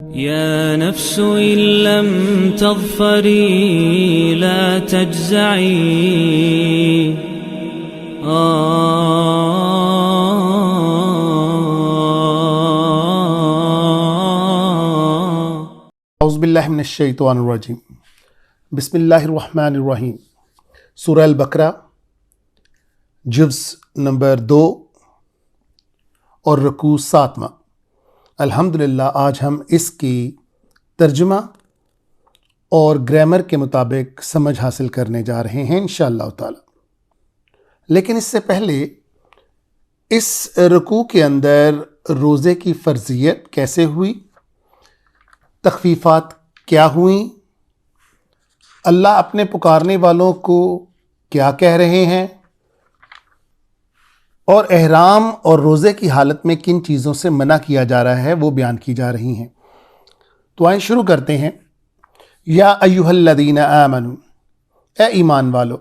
يا نفس إن لم تظفري لا تجزعي اعوذ باللہ من الشیطان الرجیم بسم اللہ الرحمن الرحیم سورہ البقرہ جز نمبر 2 اور رکوع 7واں۔ الحمدللہ آج ہم اس کی ترجمہ اور گرامر کے مطابق سمجھ حاصل کرنے جا رہے ہیں انشاءاللہ تعالی۔ لیکن اس سے پہلے اس رکوع کے اندر روزے کی فرضیت کیسے ہوئی، تخفیفات کیا ہوئیں، اللہ اپنے پکارنے والوں کو کیا کہہ رہے ہیں، اور احرام اور روزے کی حالت میں کن چیزوں سے منع کیا جا رہا ہے وہ بیان کی جا رہی ہیں۔ تو آئیں شروع کرتے ہیں۔ یا ایھا الذین آمنوا، اے ایمان والو،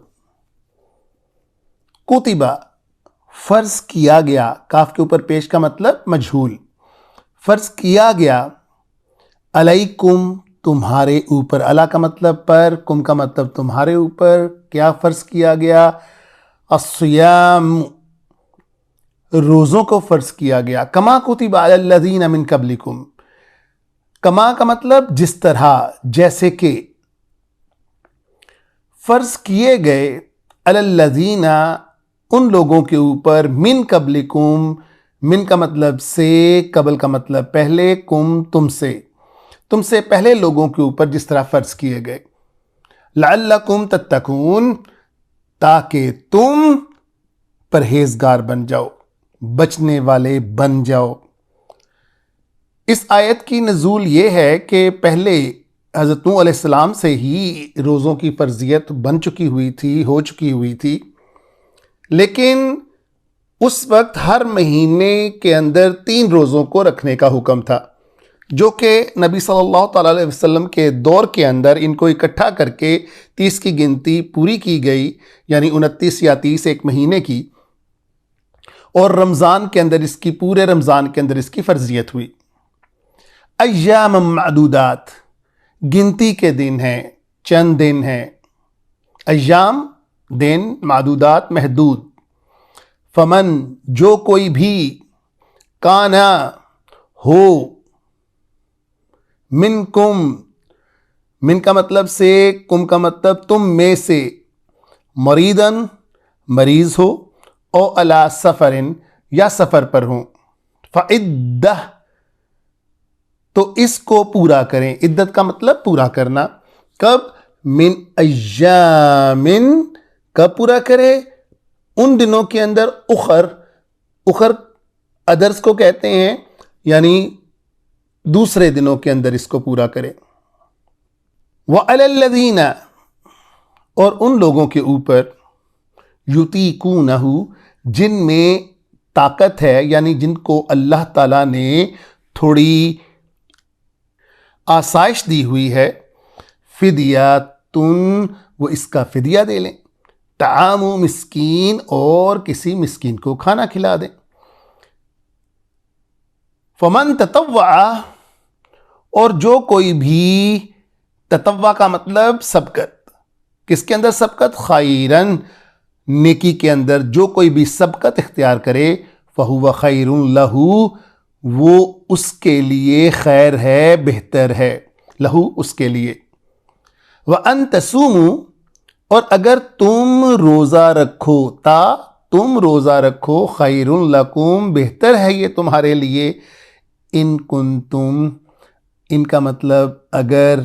کتبہ فرض کیا گیا، کاف کے اوپر پیش کا مطلب مجہول، فرض کیا گیا، علیکم تمہارے اوپر، علی کا مطلب پر، کم کا مطلب تمہارے اوپر، کیا فرض کیا گیا؟ الصیام، روزوں کو فرض کیا گیا، کما کتب علی الذین من قبلکم، کما کا مطلب جس طرح، جیسے کہ، فرض کیے گئے، علی الذین ان لوگوں کے اوپر، من قبلکم، من کا مطلب سے، قبل کا مطلب پہلے، کم تم سے پہلے لوگوں کے اوپر جس طرح فرض کیے گئے، لعلکم تتقون، تاکہ تم پرہیزگار بن جاؤ، بچنے والے بن جاؤ۔ اس آیت کی نزول یہ ہے کہ پہلے حضرت نوح علیہ السلام سے ہی روزوں کی فرضیت بن چکی ہوئی تھی، ہو چکی ہوئی تھی، لیکن اس وقت ہر مہینے کے اندر 3 روزوں کو رکھنے کا حکم تھا، جو کہ نبی صلی اللہ تعالیٰ علیہ وسلم کے دور کے اندر ان کو اکٹھا کر کے 30 کی گنتی پوری کی گئی، یعنی 29 یا 30 ایک مہینے کی، اور رمضان کے اندر اس کی، پورے رمضان کے اندر اس کی فرضیت ہوئی۔ ایام معدودات، گنتی کے دن ہیں، چند دن ہیں، ایام دن، معدودات محدود۔ فمن جو کوئی بھی، کانا ہو، منکم، من کا مطلب سے، کم کا مطلب تم میں سے، مریضن مریض ہو، او علی سفرن یا سفر پر ہوں، فعدہ تو اس کو پورا کریں، عدت کا مطلب پورا کرنا، کب؟ من ایامن، کب پورا کرے؟ ان دنوں کے اندر، اخر ادرس کو کہتے ہیں، یعنی دوسرے دنوں کے اندر اس کو پورا کرے۔ وعلی الذین، اور ان لوگوں کے اوپر، یطیقونہ، جن میں طاقت ہے، یعنی جن کو اللہ تعالیٰ نے تھوڑی آسائش دی ہوئی ہے، فدیاتن، وہ اس کا فدیہ دے لیں، طعام مسکین، اور کسی مسکین کو کھانا کھلا دیں۔ فمن تطوع، اور جو کوئی بھی، تطوع کا مطلب سبقت، کس کے اندر سبقت؟ خیرن، نیکی کے اندر، جو کوئی بھی سبقت اختیار کرے، فہو خیر لہ، وہ اس کے لیے خیر ہے، بہتر ہے، لہو اس کے لیے۔ وَأَن تَصُومُوا، اور اگر تم روزہ رکھو، تم روزہ رکھو، خیر لکم، بہتر ہے یہ تمہارے لیے، ان کنتم، ان کا مطلب اگر،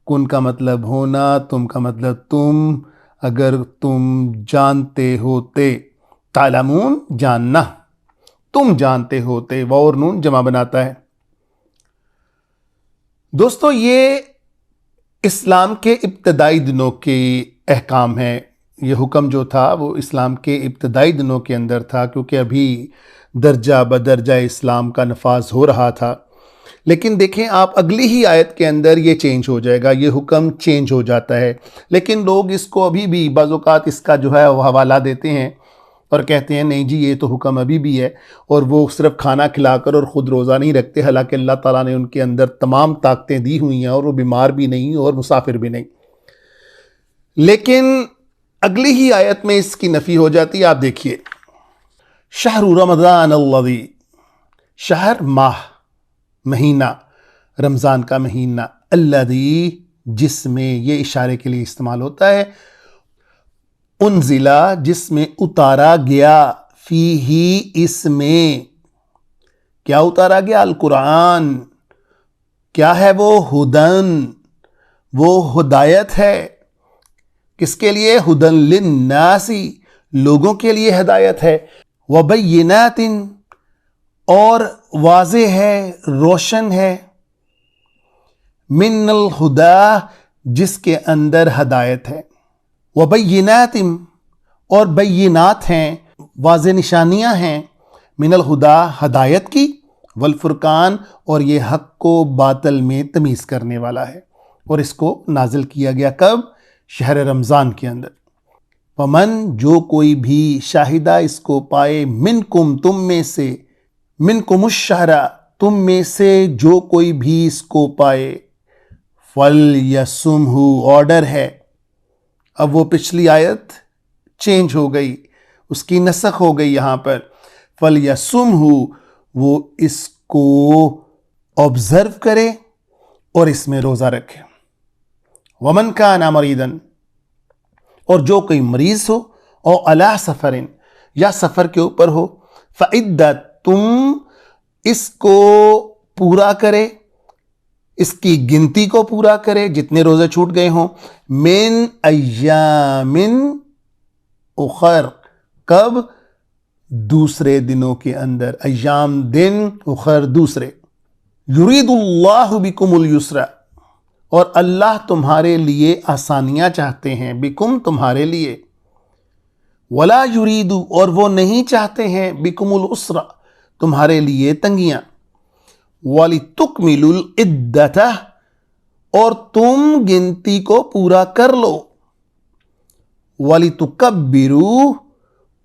کن کا مطلب ہونا، تم کا مطلب تم، اگر تم جانتے ہوتے، تعلمون جاننا، تم جانتے ہوتے، واو اور نون جمع بناتا ہے۔ دوستو یہ اسلام کے ابتدائی دنوں کے احکام ہیں، یہ حکم جو تھا وہ اسلام کے ابتدائی دنوں کے اندر تھا، کیونکہ ابھی درجہ بدرجہ اسلام کا نفاذ ہو رہا تھا۔ لیکن دیکھیں آپ اگلی ہی آیت کے اندر یہ چینج ہو جائے گا، یہ حکم چینج ہو جاتا ہے، لیکن لوگ اس کو ابھی بھی بعض اوقات اس کا جو ہے وہ حوالہ دیتے ہیں اور کہتے ہیں نہیں جی یہ تو حکم ابھی بھی ہے، اور وہ صرف کھانا کھلا کر اور خود روزہ نہیں رکھتے، حالانکہ اللہ تعالیٰ نے ان کے اندر تمام طاقتیں دی ہوئی ہیں اور وہ بیمار بھی نہیں اور مسافر بھی نہیں۔ لیکن اگلی ہی آیت میں اس کی نفی ہو جاتی ہے۔ آپ دیکھیے، شہر رمضان الذی، شہر ماہ، مہینہ، رمضان کا مہینہ، الذی جس میں، یہ اشارے کے لیے استعمال ہوتا ہے، انزلہ جس میں اتارا گیا، فیہ اس میں، کیا اتارا گیا؟ القرآن۔ کیا ہے وہ؟ ہدن، وہ ہدایت ہے۔ کس کے لیے؟ ہدن للناس، لوگوں کے لیے ہدایت ہے، وبینات، اور واضح ہے، روشن ہے، من الہدا جس کے اندر ہدایت ہے، وبینات اور بینات ہیں، واضح نشانیاں ہیں، من الہدا ہدایت کی، والفرقان اور یہ حق کو باطل میں تمیز کرنے والا ہے، اور اس کو نازل کیا گیا کب؟ شہر رمضان کے اندر۔ ومن جو کوئی بھی، شاہدہ اس کو پائے، منکم تم میں سے، منکم الشہر تم میں سے جو کوئی بھی اس کو پائے، فَلْيَصُمْهُ آرڈر ہے۔ اب وہ پچھلی آیت چینج ہو گئی، اس کی نسخ ہو گئی یہاں پر، فَلْيَصُمْهُ وہ اس کو آبزرو کرے اور اس میں روزہ رکھے۔ وَمَنْ كَانَ مَرِيضًا اور جو کوئی مریض ہو، اور عَلَىٰ سَفَرٍ یا سفر کے اوپر ہو، فَعِدَّةٌ اس کو پورا کرے، اس کی گنتی کو پورا کرے جتنے روزے چھوٹ گئے ہوں، من ایام اخر کب؟ دوسرے دنوں کے اندر، ایام دن، اخر دوسرے۔ یرید اللہ بکم الیسر اور اللہ تمہارے لیے آسانیاں چاہتے ہیں، بکم تمہارے لیے، ولا یرید اور وہ نہیں چاہتے ہیں، بکم العسر تمہارے لیے تنگیاں، وَلِتُكْمِلُوا الْعِدَّةَ اور تم گنتی کو پورا کر لو، وَلِتُكَبِّرُوا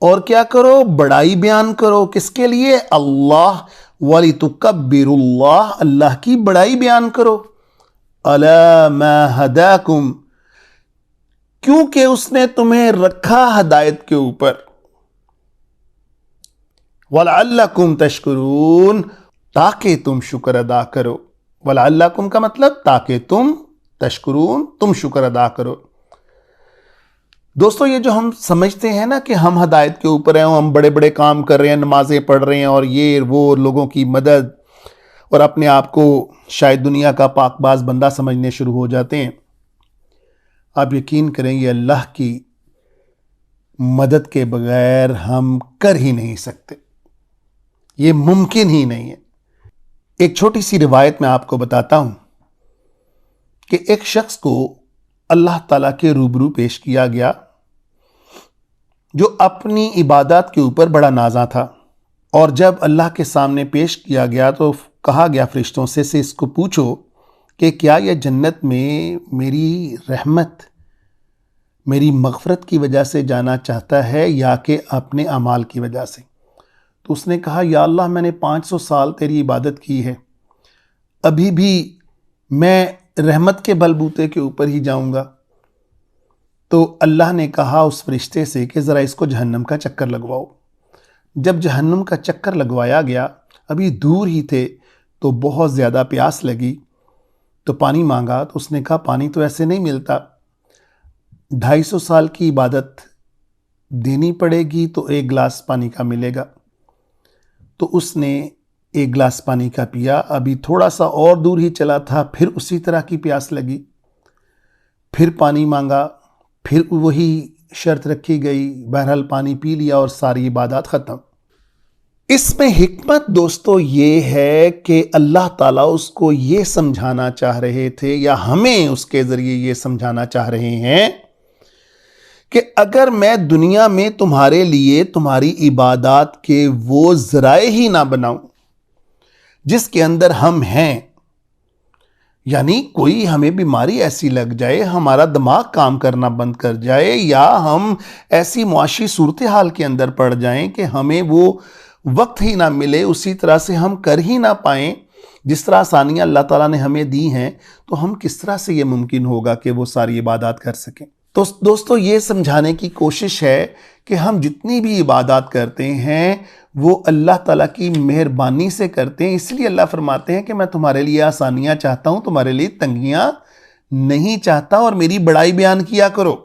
اور کیا کرو؟ بڑائی بیان کرو، کس کے لیے؟ اللہ، وَلِتُكَبِّرُوا اللہ اللہ کی بڑائی بیان کرو، عَلَىٰ مَا هَدَاكُمْ کیونکہ اس نے تمہیں رکھا ہدایت کے اوپر، وَلَعَلَّكُمْ تَشْكُرُونَ تاکہ تم شکر ادا کرو، وَلَعَلَّكُمْ کا مطلب تاکہ تم، تشکرون تم شکر ادا کرو۔ دوستو یہ جو ہم سمجھتے ہیں نا کہ ہم ہدایت کے اوپر ہیں، ہم بڑے بڑے کام کر رہے ہیں، نمازیں پڑھ رہے ہیں اور یہ وہ لوگوں کی مدد، اور اپنے آپ کو شاید دنیا کا پاک باز بندہ سمجھنے شروع ہو جاتے ہیں، آپ یقین کریں یہ اللہ کی مدد کے بغیر ہم کر ہی نہیں سکتے، یہ ممکن ہی نہیں ہے۔ ایک چھوٹی سی روایت میں آپ کو بتاتا ہوں کہ ایک شخص کو اللہ تعالیٰ کے روبرو پیش کیا گیا جو اپنی عبادات کے اوپر بڑا نازاں تھا، اور جب اللہ کے سامنے پیش کیا گیا تو کہا گیا فرشتوں سے اس کو پوچھو کہ کیا یہ جنت میں میری رحمت، میری مغفرت کی وجہ سے جانا چاہتا ہے یا کہ اپنے اعمال کی وجہ سے؟ تو اس نے کہا یا اللہ میں نے 500 سال تیری عبادت کی ہے، ابھی بھی میں رحمت کے بلبوتے کے اوپر ہی جاؤں گا۔ تو اللہ نے کہا اس فرشتے سے کہ ذرا اس کو جہنم کا چکر لگواؤ۔ جب جہنم کا چکر لگوایا گیا، ابھی دور ہی تھے تو بہت زیادہ پیاس لگی، تو پانی مانگا تو اس نے کہا پانی تو ایسے نہیں ملتا، 250 سال کی عبادت دینی پڑے گی تو 1 گلاس پانی کا ملے گا۔ تو اس نے 1 گلاس پانی کا پیا، ابھی تھوڑا سا اور دور ہی چلا تھا، پھر اسی طرح کی پیاس لگی، پھر پانی مانگا، پھر وہی شرط رکھی گئی، بہرحال پانی پی لیا اور ساری عبادات ختم۔ اس میں حکمت دوستو یہ ہے کہ اللہ تعالیٰ اس کو یہ سمجھانا چاہ رہے تھے، یا ہمیں اس کے ذریعے یہ سمجھانا چاہ رہے ہیں کہ اگر میں دنیا میں تمہارے لیے تمہاری عبادات کے وہ ذرائع ہی نہ بناؤں جس کے اندر ہم ہیں، یعنی کوئی ہمیں بیماری ایسی لگ جائے، ہمارا دماغ کام کرنا بند کر جائے، یا ہم ایسی معاشی صورتحال کے اندر پڑ جائیں کہ ہمیں وہ وقت ہی نہ ملے، اسی طرح سے ہم کر ہی نہ پائیں جس طرح آسانیاں اللہ تعالیٰ نے ہمیں دی ہیں، تو ہم کس طرح سے یہ ممکن ہوگا کہ وہ ساری عبادات کر سکیں؟ تو دوستو یہ سمجھانے کی کوشش ہے کہ ہم جتنی بھی عبادات کرتے ہیں وہ اللہ تعالیٰ کی مہربانی سے کرتے ہیں، اس لیے اللہ فرماتے ہیں کہ میں تمہارے لیے آسانیاں چاہتا ہوں، تمہارے لیے تنگیاں نہیں چاہتا، اور میری بڑائی بیان کیا کرو۔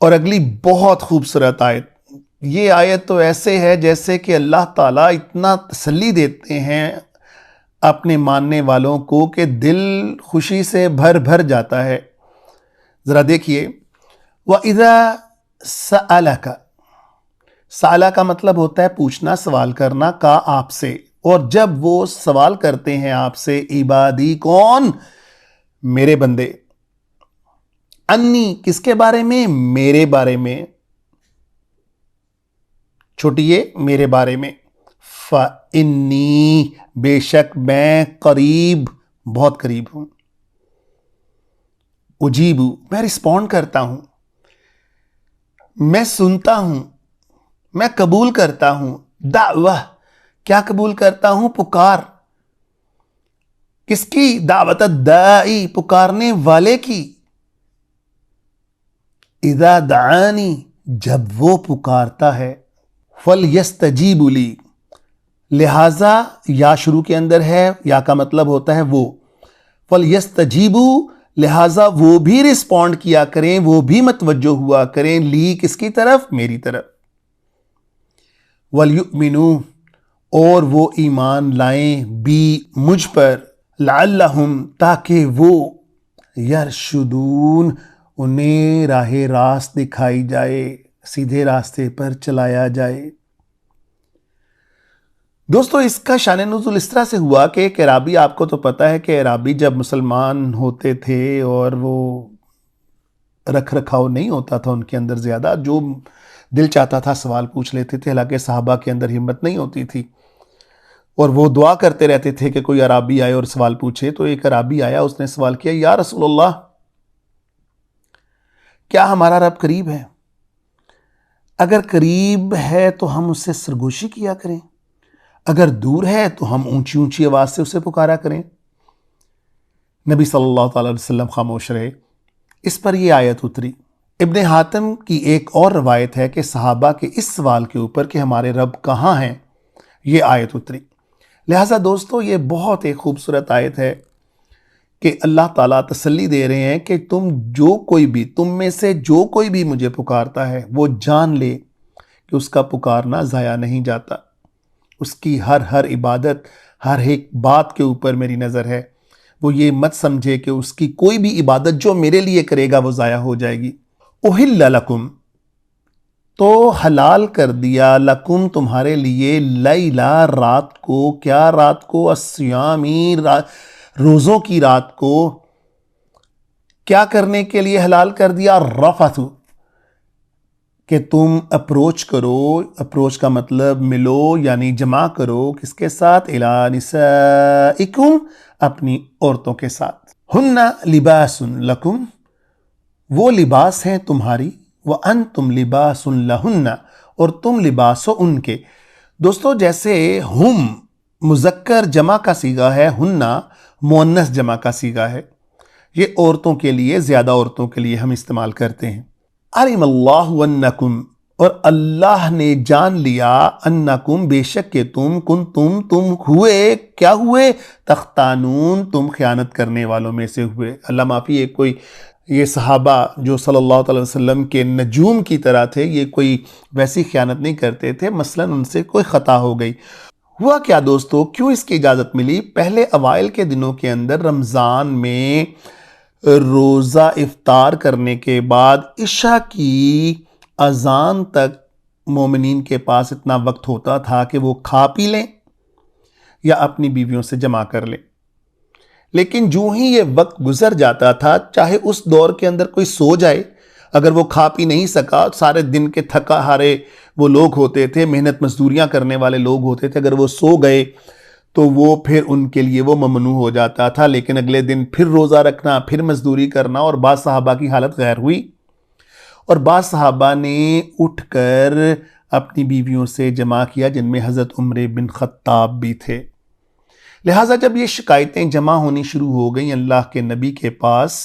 اور اگلی بہت خوبصورت آیت، یہ آیت تو ایسے ہے جیسے کہ اللہ تعالیٰ اتنا تسلی دیتے ہیں اپنے ماننے والوں کو کہ دل خوشی سے بھر جاتا ہے۔ ذرا دیکھیے، وَإِذَا سَأَلَكَ، سَأَلَ کا مطلب ہوتا ہے پوچھنا، سوال کرنا، کا آپ سے، اور جب وہ سوال کرتے ہیں آپ سے، عبادی کون؟ میرے بندے، انی کس کے بارے میں؟ میرے بارے میں، چھوٹیے میرے بارے میں، فَإِنِّي بے شک میں قریب، بہت قریب ہوں، اجیب میں رسپونڈ کرتا ہوں، میں سنتا ہوں، میں قبول کرتا ہوں، دعوہ کیا قبول کرتا ہوں؟ پکار، کس کی؟ دعوت الداعی پکارنے والے کی، اذا دعانی جب وہ پکارتا ہے، فَلْيَسْتَجِيبُوا لِي لہٰذا یا شروع کے اندر ہے، یا کا مطلب ہوتا ہے وہ، فَلْيَسْتَجِيبُوا لہٰذا وہ بھی رسپونڈ کیا کریں، وہ بھی متوجہ ہوا کریں، لی کس کی طرف؟ میری طرف، وَلْيُؤْمِنُوا اور وہ ایمان لائیں، بھی مجھ پر، لَعَلَّهُمْ تاکہ وہ، یرشدون انہیں راہ راست دکھائی جائے، سیدھے راستے پر چلایا جائے۔ دوستو اس کا شان نزول اس طرح سے ہوا کہ ایک عرابی، آپ کو تو پتہ ہے کہ عرابی جب مسلمان ہوتے تھے اور وہ رکھ رکھاؤ نہیں ہوتا تھا ان کے اندر زیادہ، جو دل چاہتا تھا سوال پوچھ لیتے تھے، حالانکہ صحابہ کے اندر ہمت نہیں ہوتی تھی، اور وہ دعا کرتے رہتے تھے کہ کوئی عرابی آئے اور سوال پوچھے۔ تو ایک عرابی آیا، اس نے سوال کیا، یا رسول اللہ کیا ہمارا رب قریب ہے؟ اگر قریب ہے تو ہم اس سے سرگوشی کیا کریں، اگر دور ہے تو ہم اونچی اونچی آواز سے اسے پکارا کریں۔ نبی صلی اللہ تعالی علیہ وسلم خاموش رہے۔ اس پر یہ آیت اتری۔ ابن حاتم کی ایک اور روایت ہے کہ صحابہ کے اس سوال کے اوپر کہ ہمارے رب کہاں ہیں، یہ آیت اتری۔ لہٰذا دوستو یہ بہت ایک خوبصورت آیت ہے کہ اللہ تعالیٰ تسلی دے رہے ہیں کہ تم میں سے جو کوئی بھی مجھے پکارتا ہے وہ جان لے کہ اس کا پکارنا ضائع نہیں جاتا، اس کی ہر عبادت، ہر ایک بات کے اوپر میری نظر ہے، وہ یہ مت سمجھے کہ اس کی کوئی بھی عبادت جو میرے لیے کرے گا وہ ضائع ہو جائے گی۔ احل لکم تو حلال کر دیا، لکم تمہارے لیے، لیلا رات کو، کیا رات کو؟ الصیامی روزوں کی رات کو، کیا کرنے کے لیے حلال کر دیا؟ رفث کہ تم اپروچ کرو، اپروچ کا مطلب ملو، یعنی جمع کرو، کس کے ساتھ؟ الی نسائکم اپنی عورتوں کے ساتھ، ہن لباس لکم وہ لباس ہیں تمہاری، وانتم لباس لہن اور تم لباس ہو ان کے۔ دوستو جیسے ہم مذکر جمع کا صیغہ ہے، ہن مؤنث جمع کا صیغہ ہے، یہ عورتوں کے لیے، زیادہ عورتوں کے لیے ہم استعمال کرتے ہیں۔ علم اللہ انکم اور اللہ نے جان لیا، انکم بے شک کہ تم ہوئے، کیا ہوئے؟ تختانون تم خیانت کرنے والوں میں سے ہوئے۔ اللہ معافی، یہ صحابہ جو صلی اللہ علیہ وسلم کے نجوم کی طرح تھے، یہ کوئی ویسی خیانت نہیں کرتے تھے، مثلا ان سے کوئی خطا ہو گئی۔ ہوا کیا دوستو، کیوں اس کی اجازت ملی؟ پہلے اوائل کے دنوں کے اندر رمضان میں روزہ افطار کرنے کے بعد عشاء کی اذان تک مومنین کے پاس اتنا وقت ہوتا تھا کہ وہ کھا پی لیں یا اپنی بیویوں سے جمع کر لیں، لیکن جو ہی یہ وقت گزر جاتا تھا، چاہے اس دور کے اندر کوئی سو جائے، اگر وہ کھا پی نہیں سکا، سارے دن کے تھکا ہارے وہ لوگ ہوتے تھے، محنت مزدوریاں کرنے والے لوگ ہوتے تھے، اگر وہ سو گئے تو وہ پھر ان کے لیے وہ ممنوع ہو جاتا تھا، لیکن اگلے دن پھر روزہ رکھنا، پھر مزدوری کرنا، اور بعض صحابہ کی حالت غیر ہوئی اور بعض صحابہ نے اٹھ کر اپنی بیویوں سے جمع کیا، جن میں حضرت عمر بن خطاب بھی تھے۔ لہٰذا جب یہ شکایتیں جمع ہونی شروع ہو گئیں اللہ کے نبی کے پاس،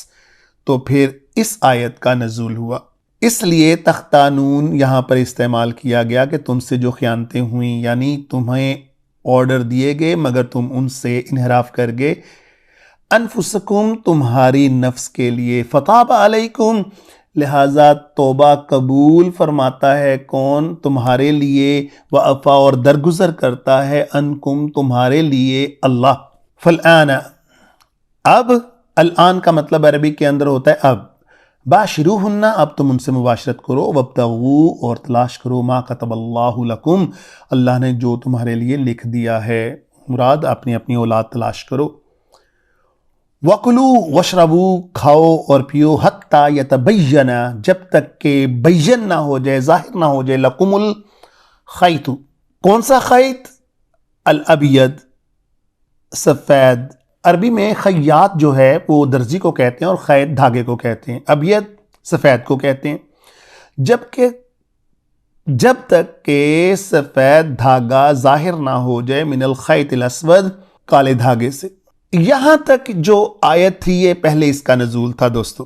تو پھر اس آیت کا نزول ہوا۔ اس لیے تختہ نون یہاں پر استعمال کیا گیا کہ تم سے جو خیانتیں ہوئیں، یعنی تمہیں آرڈر دیے گئے مگر تم ان سے انحراف کر گئے، انفسکم تمہاری نفس کے لیے، فتاب علیکم لہٰذا توبہ قبول فرماتا ہے کون؟ تمہارے لیے، وعفا اور درگزر کرتا ہے انکم تمہارے لیے اللہ۔ فالآن، اب، الآن کا مطلب عربی کے اندر ہوتا ہے اب، باشروہن، اب تم ان سے مباشرت کرو، وابتغوا اور تلاش کرو، ما کتب اللہ لکم، اللہ نے جو تمہارے لیے لکھ دیا ہے، مراد اپنی اپنی اولاد تلاش کرو۔ وَكُلُوا وَاشْرَبُوا، کھاؤ اور پیو، حَتَّى يَتَبَيَّنَ، جب تک کہ بین نہ ہو جائے، ظاہر نہ ہو جائے، لَكُمُ الْخَيْطُ، کون سا خیط؟ الْأَبْيَض، سفید۔ عربی میں خیاط جو ہے وہ درزی کو کہتے ہیں اور خیط دھاگے کو کہتے ہیں، ابیض سفید کو کہتے ہیں۔ جب تک کہ سفید دھاگا ظاہر نہ ہو جائے، من الخیط الاسود، کالے دھاگے سے۔ یہاں تک جو آیت تھی یہ پہلے اس کا نزول تھا دوستو۔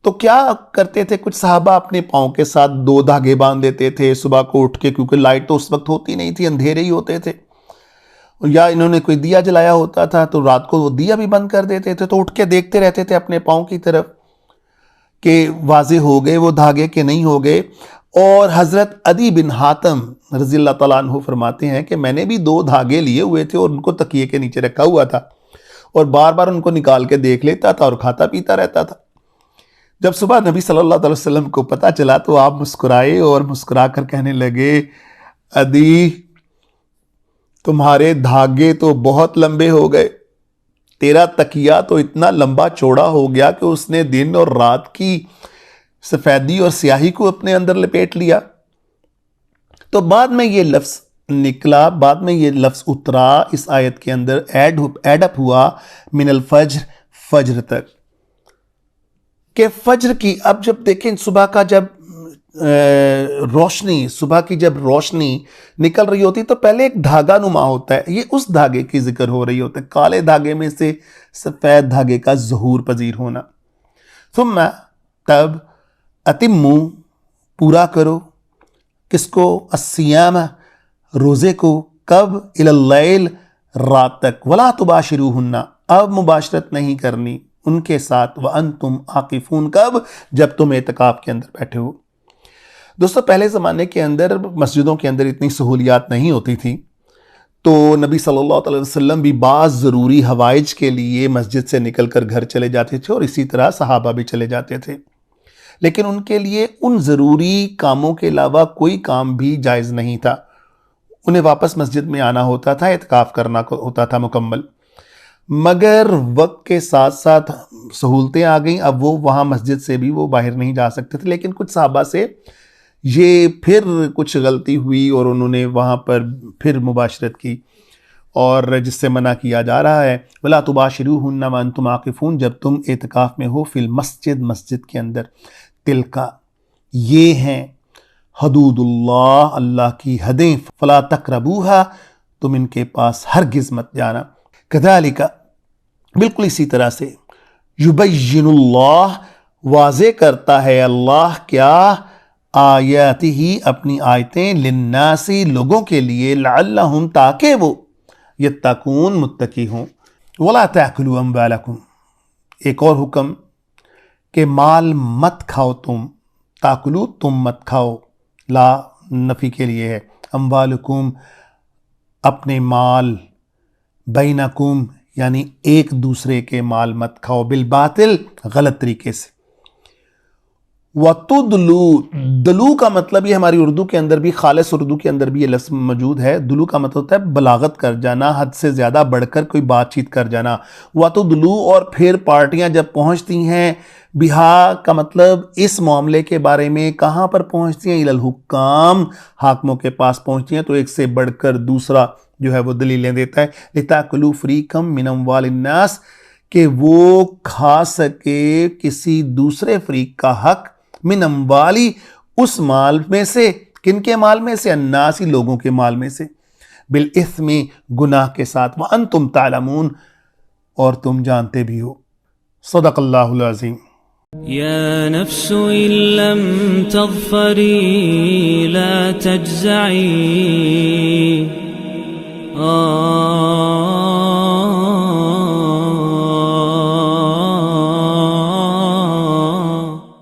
تو کیا کرتے تھے کچھ صحابہ؟ اپنے پاؤں کے ساتھ 2 دھاگے باندھ دیتے تھے صبح کو اٹھ کے، کیونکہ لائٹ تو اس وقت ہوتی نہیں تھی، اندھیرے ہی ہوتے تھے، یا انہوں نے کوئی دیا جلایا ہوتا تھا تو رات کو وہ دیا بھی بند کر دیتے تھے، تو اٹھ کے دیکھتے رہتے تھے اپنے پاؤں کی طرف کہ واضح ہو گئے وہ دھاگے کہ نہیں ہو گئے۔ اور حضرت عدی بن حاتم رضی اللہ تعالیٰ عنہ فرماتے ہیں کہ میں نے بھی 2 دھاگے لیے ہوئے تھے اور ان کو تکیے کے نیچے رکھا ہوا تھا، اور بار بار ان کو نکال کے دیکھ لیتا تھا اور کھاتا پیتا رہتا تھا۔ جب صبح نبی صلی اللہ علیہ وسلم کو پتہ چلا تو آپ مسکرائے اور مسکرا کر کہنے لگے، عدی تمہارے دھاگے تو بہت لمبے ہو گئے، تیرا تکیہ تو اتنا لمبا چوڑا ہو گیا کہ اس نے دن اور رات کی سفیدی اور سیاہی کو اپنے اندر لپیٹ لیا۔ تو بعد میں یہ لفظ نکلا، بعد میں یہ لفظ اترا اس آیت کے اندر، ایڈ اپ ہوا من الفجر، فجر تک، کہ فجر کی، اب جب دیکھیں صبح کا جب روشنی، صبح کی جب روشنی نکل رہی ہوتی تو پہلے ایک دھاگا نما ہوتا ہے، یہ اس دھاگے کی ذکر ہو رہی ہوتا ہے، کالے دھاگے میں سے سفید دھاگے کا ظہور پذیر ہونا۔ ثم، تب، اتمو، پورا کرو، کس کو؟ الصیام، روزے کو، کب؟ الی اللیل، رات تک، ولا تباشروہن، اب مباشرت نہیں کرنی ان کے ساتھ، وانتم عاکفون، کب؟ جب تم اعتکاف کے اندر بیٹھے ہو۔ دوستو پہلے زمانے کے اندر مسجدوں کے اندر اتنی سہولیات نہیں ہوتی تھی، تو نبی صلی اللہ علیہ وسلم بھی بعض ضروری حوائج کے لیے مسجد سے نکل کر گھر چلے جاتے تھے، اور اسی طرح صحابہ بھی چلے جاتے تھے، لیکن ان کے لیے ان ضروری کاموں کے علاوہ کوئی کام بھی جائز نہیں تھا، انہیں واپس مسجد میں آنا ہوتا تھا، اعتکاف کرنا ہوتا تھا مکمل۔ مگر وقت کے ساتھ ساتھ سہولتیں آ گئیں، اب وہ وہاں مسجد سے بھی وہ باہر نہیں جا سکتے تھے، لیکن کچھ صحابہ سے یہ پھر کچھ غلطی ہوئی اور انہوں نے وہاں پر پھر مباشرت کی، اور جس سے منع کیا جا رہا ہے، وَلَا تُبَاشِرُوهُنَّ وَأَنْتُمْ عَاكِفُونَ، جب تم اعتکاف میں ہو، فی المسجد، مسجد کے اندر، تلکا، یہ ہیں حدود اللہ، اللہ کی حدیں، فلا تقربوها، تم ان کے پاس ہرگز مت جانا۔ کذالک، بالکل اسی طرح سے، یبین اللہ، واضح کرتا ہے اللہ، کیا؟ آیاتہ، اپنی آیتیں، للناس، لوگوں کے لیے، لعلہم، تاکہ وہ یتقون، متقی ہوں۔ ولا تاکلوا اموالکم، ایک اور حکم کہ مال مت کھاؤ تم، تاکلو، تم مت کھاؤ، لا نفی کے لیے ہے، اموالکم، اپنے مال، بینکم، یعنی ایک دوسرے کے مال مت کھاؤ، بالباطل، غلط طریقے سے۔ وَتُدْلُو، دلو کا مطلب یہ ہماری اردو کے اندر بھی، خالص اردو کے اندر بھی یہ لفظ موجود ہے، دلو کا مطلب ہوتا ہے بلاغت کر جانا، حد سے زیادہ بڑھ کر کوئی بات چیت کر جانا۔ وَتُدْلُو، اور پھر پارٹیاں جب پہنچتی ہیں، بہا کا مطلب اس معاملے کے بارے میں کہاں پر پہنچتی ہیں؟ الی الحکام، حاکموں کے پاس پہنچتی ہیں، تو ایک سے بڑھ کر دوسرا جو ہے وہ دلیلیں دیتا ہے لِتَأْكُلُوا فَرِيقًا مِّنْ أَمْوَالِ النَّاسِ کہ وہ کھا سکے کسی دوسرے فریق کا حق من اموالی اس مال میں سے، کن کے مال میں سے؟ الناسی لوگوں کے مال میں سے، بالاثم گناہ کے ساتھ، وانتم تعلمون اور تم جانتے بھی ہو۔ صدق اللہ العظیم۔ يا نفس إن لم تظفري لا تجزعي